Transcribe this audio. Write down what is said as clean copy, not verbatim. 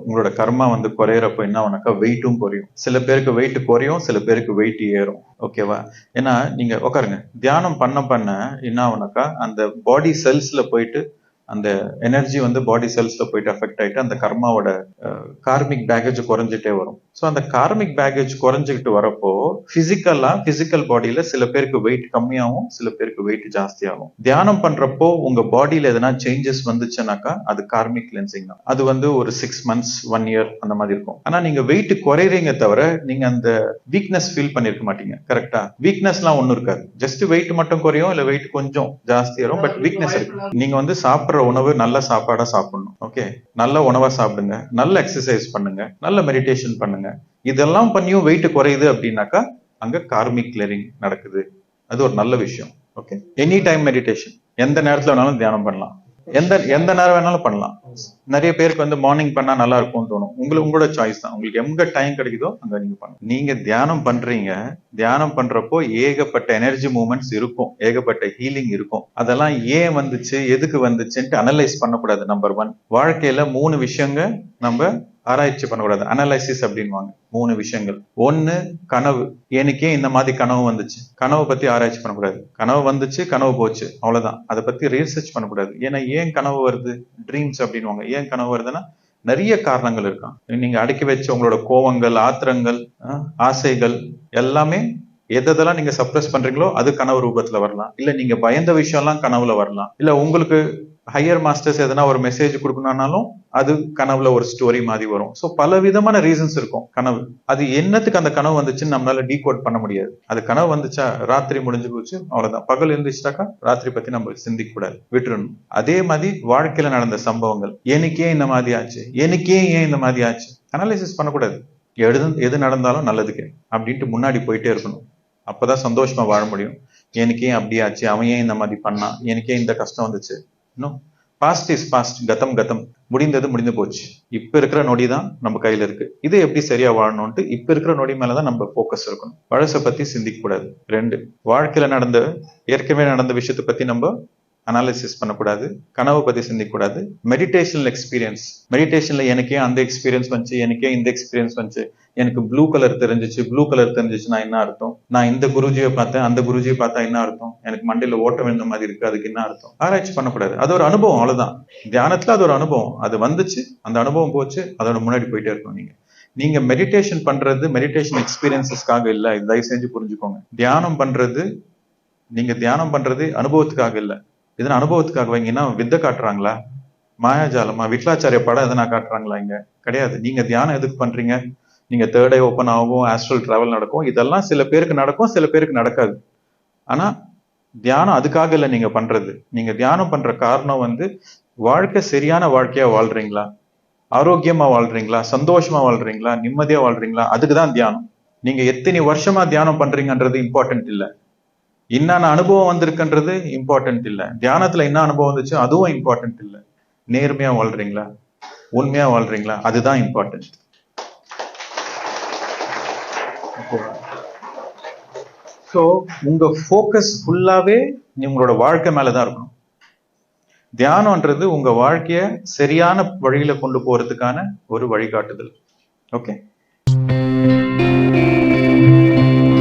உங்களோட கர்மா வந்து குறையறப்ப என்ன ஆகுனாக்கா வெயிட்டும் குறையும். சில பேருக்கு வெயிட் குறையும், சில பேருக்கு வெயிட் ஏறும். ஓகேவா? ஏன்னா நீங்க உட்காருங்க. தியானம் பண்ண பண்ண என்ன ஆகுனாக்கா அந்த பாடி செல்ஸ்ல போயிட்டு அந்த எனர்ஜி வந்து பாடி செல்ஸ்ல போயிட்டு அஃபெக்ட் ஆயிட்டு அந்த கர்மாவோட கார்மிக் பேகேஜ் குறைஞ்சிட்டே வரும். ஸோ அந்த கார்மிக் பேகேஜ் குறைஞ்சிக்கிட்டு வரப்போ பிசிக்கல் பாடியில சில பேருக்கு வெயிட் கம்மியாகும், சில பேருக்கு வெயிட் ஜாஸ்தியாகும். தியானம் பண்றப்போ உங்க பாடியில எதனா சேஞ்சஸ் வந்துச்சுனாக்கா அது கார்மிக் கிளென்சிங் தான். அது வந்து ஒரு 6 months 1 year அந்த மாதிரி இருக்கும். ஆனா நீங்க வெயிட் குறையறீங்க தவிர நீங்க அந்த வீக்னஸ் ஃபீல் பண்ணிருக்க மாட்டீங்க. கரெக்டா? வீக்னஸ்லாம் ஒன்றும் இருக்காது. ஜஸ்ட் வெயிட் மட்டும் குறையும், இல்ல வெயிட் கொஞ்சம் ஜாஸ்தி வரும், பட் வீக்னஸ் இருக்கு. நீங்க வந்து சாப்பிடுற உணவு நல்ல சாப்பாடா சாப்பிடணும். ஓகே, நல்ல உணவா சாப்பிடுங்க, நல்ல எக்ஸசைஸ் பண்ணுங்க, நல்ல மெடிடேஷன் பண்ணுங்க. இதெல்லாம் பண்ணியும் வெயிட் குறையுது அப்படின்னாக்கா அங்க கார்மிக் கிளியரிங் நடக்குது. அது ஒரு நல்ல விஷயம். ஓகே, எனி டைம் மெடிடேஷன், எந்த நேரத்துல வேணாலும் தியானம் பண்ணலாம், எந்த நேரம் வேணாலும் பண்ணலாம். நிறைய பேருக்கு வந்து மார்னிங் பண்ணா நல்லா இருக்கும்னு தோணும். உங்களோட சாய்ஸ் தான். உங்களுக்கு எங்க டைம் கிடைக்குதோ அங்க நீங்க பண்ணுங்க. நீங்க தியானம் பண்றீங்க, தியானம் பண்றப்போ ஏகப்பட்ட எனர்ஜி மூவ்மெண்ட்ஸ் இருக்கும், ஏகப்பட்ட ஹீலிங் இருக்கும். அதெல்லாம் ஏன் வந்துச்சு, எதுக்கு வந்துச்சுன்ட்டு அனலைஸ் பண்ணக்கூடாது. நம்பர் 1, வாழ்க்கையில 3 விஷயங்க நம்ம ஆராய்ச்சி பண்ணக்கூடாது. அனலைசிஸ் அப்படின்வாங்க. 3 விஷயங்கள். 1, கனவு. எனக்கே இந்த மாதிரி கனவு வந்துச்சு, கனவை பத்தி ஆராய்ச்சி பண்ணக்கூடாது. கனவு வந்துச்சு, கனவு போச்சு, அவ்வளவுதான். அதை பத்தி ரீசர்ச் பண்ணக்கூடாது. ஏன்னா ஏன் கனவு வருது, ட்ரீம்ஸ் அப்படின்வாங்க. ஏன் கனவு வருதுன்னா நிறைய காரணங்கள் இருக்கான். நீங்க அடக்கி வச்ச உங்களோட கோவங்கள், ஆத்திரங்கள், ஆசைகள் எல்லாமே எதெல்லாம் நீங்க சப்ரஸ் பண்றீங்களோ அது கனவு ரூபத்துல வரலாம். இல்ல நீங்க பயந்த விஷயம் எல்லாம் கனவுல வரலாம். இல்ல உங்களுக்கு ஹையர் மாஸ்டர்ஸ் எதனா ஒரு மெசேஜ் கொடுக்கணும்னாலும் அது கனவுல ஒரு ஸ்டோரி மாதிரி வரும். ஸோ பல விதமான ரீசன்ஸ் இருக்கும் கனவு. அது என்னத்துக்கு அந்த கனவு வந்துச்சுன்னு நம்மளால டீகோட் பண்ண முடியாது. அது கனவு வந்துச்சா, ராத்திரி முடிஞ்சு போச்சு, அவ்வளவுதான். பகல் இருந்துச்சுட்டாக்கா ராத்திரி பத்தி நம்ம சிந்திக்க கூடாது, விட்டுறணும். அதே மாதிரி வாழ்க்கையில நடந்த சம்பவங்கள், எனக்கே இந்த மாதிரி ஆச்சு, எனக்கே ஏன் இந்த மாதிரி ஆச்சு, அனாலிசிஸ் பண்ணக்கூடாது. எது நடந்தாலும் நல்லதுக்கு அப்படின்ட்டு முன்னாடி போயிட்டே இருக்கணும். அப்பதான் சந்தோஷமா வாழ முடியும். எனக்கே அப்படி ஆச்சு, அவன் ஏன் இந்த மாதிரி பண்ணான், எனக்கே இந்த கஷ்டம் வந்துச்சு. இன்னும் பாஸ்ட் இஸ் பாஸ்ட், கதம் கதம், முடிந்தது முடிந்து போச்சு. இப்ப இருக்கிற நொடி தான் நம்ம கையில இருக்கு. இது எப்படி சரியா வாழணும்ட்டு இப்ப இருக்கிற நொடி மேலதான் நம்ம போக்கஸ் இருக்கணும். பழசை பத்தி சிந்திக்க கூடாது. 2, வாழ்க்கையில நடந்த ஏற்கனவே நடந்த விஷயத்தை பத்தி நம்ம அனாலிசிஸ் பண்ணக்கூடாது, கனவு பத்தி சிந்திக்க கூடாது. மெடிடேஷனல் எக்ஸ்பீரியன்ஸ், மெடிடேஷன்ல எனக்கே அந்த எக்ஸ்பீரியன்ஸ் வந்துச்சு, எனக்கே இந்த எக்ஸ்பீரியன்ஸ் வந்துச்சு, எனக்கு ப்ளூ கலர் தெரிஞ்சிச்சுன்னா என்ன அர்த்தம், நான் இந்த குருஜியை பார்த்தேன், அந்த குருஜியை பார்த்தா என்ன அர்த்தம், எனக்கு மண்டையில ஓட்டம் இந்த மாதிரி இருக்கு, அதுக்கு என்ன அர்த்தம், ஆராய்ச்சி பண்ணக்கூடாது. அது ஒரு அனுபவம், அவ்வளவுதான். தியானத்துல அது ஒரு அனுபவம், அது வந்துச்சு, அந்த அனுபவம் போச்சு, அதோட முன்னாடி போயிட்டே இருக்கணும். நீங்க மெடிடேஷன் பண்றது மெடிடேஷன் எக்ஸ்பீரியன்சஸ்க்காக இல்ல, இது தயவு செஞ்சு புரிஞ்சுக்கோங்க. நீங்க தியானம் பண்றது அனுபவத்துக்காக இல்ல. இதன் அனுபவத்துக்காக வைங்கன்னா வித்தை காட்டுறாங்களா, மாயாஜாலமா, விட்லாச்சாரிய படம் எதனா காட்டுறாங்களா? இங்க கிடையாது. நீங்க தியானம் எதுக்கு பண்றீங்க? நீங்க தேர்ட் ஐ ஓப்பன் ஆகும், ஆஸ்ட்ரல் டிராவல் நடக்கும், இதெல்லாம் சில பேருக்கு நடக்கும், சில பேருக்கு நடக்காது. ஆனா தியானம் அதுக்காக இல்ல நீங்க பண்றது. நீங்க தியானம் பண்ற காரணம் வந்து வாழ்க்கை சரியான வாழ்க்கையா வாழ்றீங்களா, ஆரோக்கியமா வாழ்றீங்களா, சந்தோஷமா வாழ்றீங்களா, நிம்மதியா வாழ்றீங்களா, அதுக்குதான் தியானம். நீங்க எத்தனை வருஷமா தியானம் பண்றீங்கன்றது இம்பார்ட்டன்ட் இல்ல, என்னென்ன அனுபவம் வந்திருக்குன்றது இம்பார்ட்டன்ட் இல்ல, தியானத்துல என்ன அனுபவம் வந்துச்சு அதுவும் இம்பார்ட்டன்ட் இல்ல. நேர்மையா வாழ்றீங்களா, உண்மையா வாழ்றீங்களா, அதுதான் இம்பார்ட்டன்ட். ஸோ உங்க ஃபோக்கஸ் ஃபுல்லாவே உங்களோட வாழ்க்கை மேலதான் இருக்கணும். தியானம்ன்றது உங்க வாழ்க்கைய சரியான வழியில கொண்டு போறதுக்கான ஒரு வழிகாட்டுதல். ஓகே.